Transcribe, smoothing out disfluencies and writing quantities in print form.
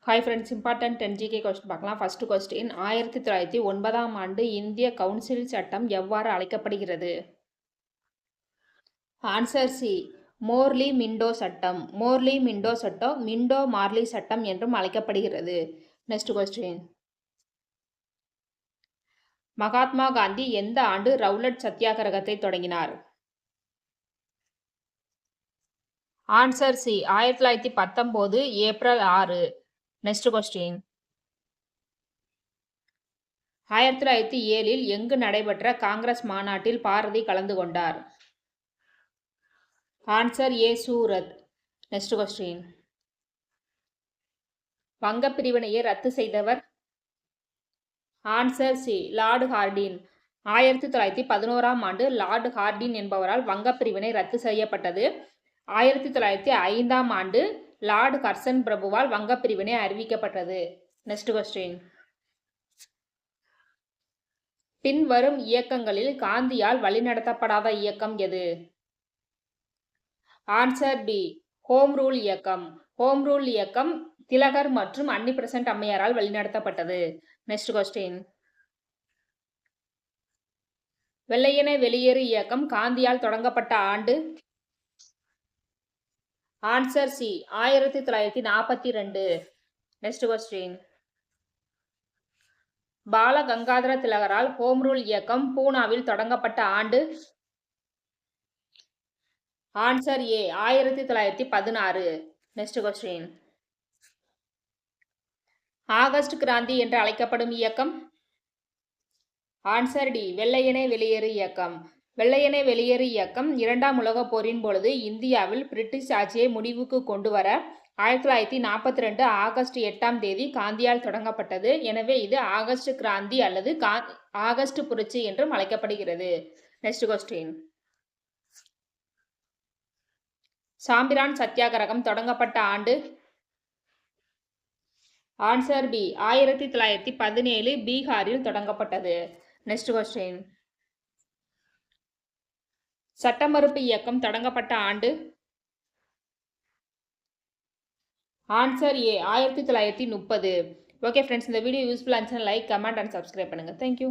Hi friends, important 10 GK question பார்க்கலாம். First question, 1909ஆம் ஆண்டு இந்திய கவுன்சில் சட்டம் எவ்வாறு அழைக்கப்படுகிறது? ஆன்சர் சி, மோர்லி மிண்டோ சட்டம். மோர்லி மிண்டோ சட்டம் மிண்டோ மார்லி சட்டம் என்றும் அழைக்கப்படுகிறது. நெக்ஸ்ட் கொஸ்டின், மகாத்மா காந்தி எந்த ஆண்டு ரவுலட் சத்தியாகிரகத்தை தொடங்கினார்? Answer C, 1919 April 6. Next question, 1907இல் எங்கு நடைபெற்ற காங்கிரஸ் மாநாட்டில் பாரதி கலந்து கொண்டார்? Answer A, Surat. Next question, வங்கப் பிரிவினையை ரத்து செய்தவர்? Answer C, Lord Hardinge. 1911ஆம் ஆண்டு லார்டு ஹார்டின் என்பவரால் வங்கப் பிரிவினை ரத்து செய்யப்பட்டது. 1905ஆம் ஆண்டு லார்டு கர்சன் பிரபுவால் வங்கப் பிரிவினை அறிவிக்கப்பட்டது. நெக்ஸ்ட் கொஸ்டின், பின்வரும் இயக்கங்களில் காந்தியால் வழிநடத்தப்படாத இயக்கம் எது? ஆன்சர் பி, ஹோம் ரூல் இயக்கம். ஹோம் ரூல் இயக்கம் திலகர் மற்றும் அன்னி பெசன்ட் அம்மையாரால் வழிநடத்தப்பட்டது. நெக்ஸ்ட் கொஸ்டின், வெள்ளையனே வெளியேறு இயக்கம் காந்தியால் தொடங்கப்பட்ட ஆண்டு? Answer C, 1942. Next question, Bal Gangadhar திலகரால் home rule இயக்கம் பூனாவில் தொடங்கப்பட்ட ஆண்டு? Answer A, 1916. Next question, August Kranti என்று அழைக்கப்படும் இயக்கம்? ஆன்சர் டி, வெள்ளையனே வெளியேறு இயக்கம். வெள்ளையனே வெளியேறு இயக்கம் 2ஆம் உலகப் போரின் பொழுது இந்தியாவில் பிரிட்டிஷ் ஆட்சியை முடிவுக்கு கொண்டு வர 1942 ஆகஸ்ட் 8ஆம் தேதி காந்தியால் தொடங்கப்பட்டது. எனவே இது ஆகஸ்ட் கிராந்தி அல்லது ஆகஸ்ட் புரட்சி என்றும் அழைக்கப்படுகிறது. நெக்ஸ்ட் கொஸ்டின், சாம்பிரான் சத்தியாகிரகம் தொடங்கப்பட்ட ஆண்டு? ஆன்சர் பி, 1917 பீகாரில் தொடங்கப்பட்டது. நெக்ஸ்ட் கொஸ்டின், சட்ட மறுப்பு இயக்கம் தொடங்கப்பட்ட ஆண்டு? Answer A, 1930. ஓகே ஃப்ரெண்ட்ஸ், இந்த வீடியோ யூஸ்ஃபுல்லாக இருந்துச்சுன்னா லைக், கமெண்ட் அண்ட் சப்ஸ்கிரைப் பண்ணுங்கள். தேங்க்யூ.